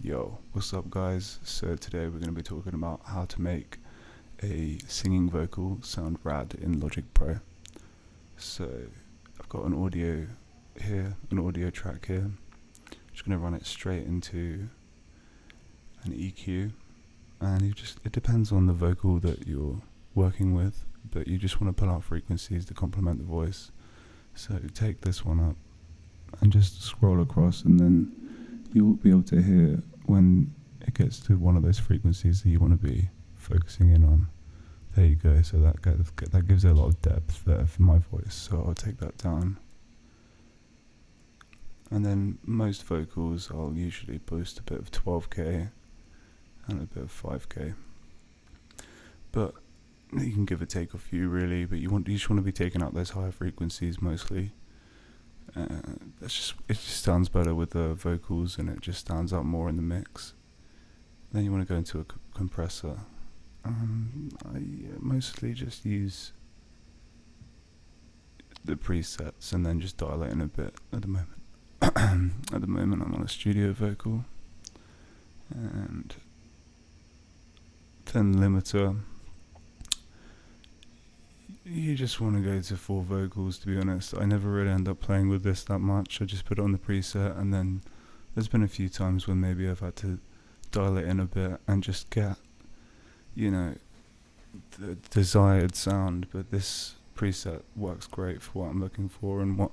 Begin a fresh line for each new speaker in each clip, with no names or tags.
Yo, what's up guys? So today we're going to be talking about how to make a singing vocal sound rad in Logic Pro. So I've got an audio here, an audio track here. Just going to run it straight into an EQ, and it depends on the vocal that you're working with, but you just want to pull out frequencies to complement the voice. So take this one up and just scroll across, and then you'll be able to hear when it gets to one of those frequencies that you want to be focusing in on. There you go. So that gives it a lot of depth there for my voice. So I'll take that down. And then most vocals I'll usually boost a bit of 12k and a bit of 5k. But you can give or take a few really, but you just want to be taking out those higher frequencies mostly. It just sounds better with the vocals, and it just stands out more in the mix. Then you want to go into a compressor. I mostly just use the presets and then just dial it in a bit at the moment. At the moment I'm on a studio vocal, and then limiter. You just want to go to 4 vocals, to be honest. I never really end up playing with this that much. I just put it on the preset, and then there's been a few times when maybe I've had to dial it in a bit and just get, the desired sound. But this preset works great for what I'm looking for and what,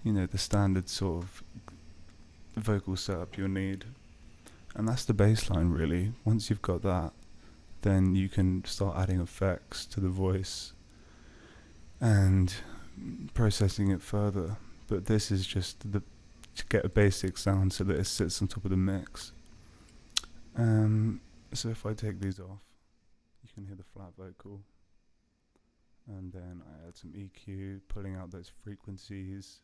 the standard sort of vocal setup you'll need. And that's the bass line really. Once you've got that, then you can start adding effects to the voice and processing it further. But this is just to get a basic sound so that it sits on top of the mix. So if I take these off, you can hear the flat vocal, and then I add some EQ, pulling out those frequencies,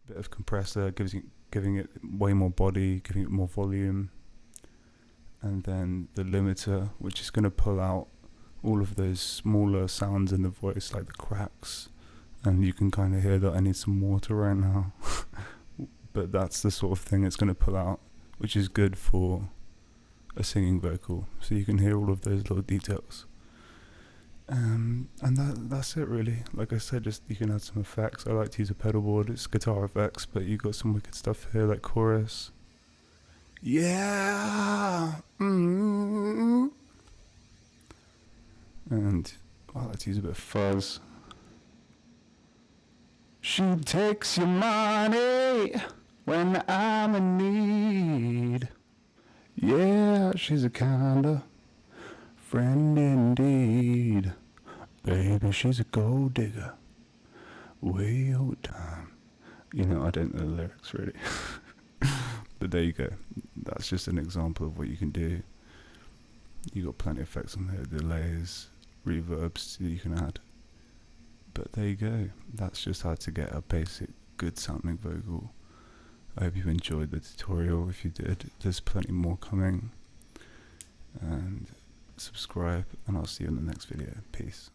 a bit of compressor, giving it way more body, giving it more volume. And then the limiter, which is going to pull out all of those smaller sounds in the voice, like the cracks. And you can kind of hear that I need some water right now. But that's the sort of thing it's going to pull out, which is good for a singing vocal. So you can hear all of those little details. And that's it really. Like I said, just you can add some effects. I like to use a pedal board. It's guitar effects, but you got some wicked stuff here, like chorus. Yeah. And I like to use a bit of fuzz. She takes your money when I'm in need. Yeah, she's a kinda friend indeed. Baby, she's a gold digger. Way over time. I don't know the lyrics really. But there you go. That's just an example of what you can do. You got plenty of effects on there, delays, reverbs that you can add. But there you go. That's just how to get a basic, good sounding vocal. I hope you enjoyed the tutorial. If you did, there's plenty more coming. And subscribe, and I'll see you in the next video. Peace.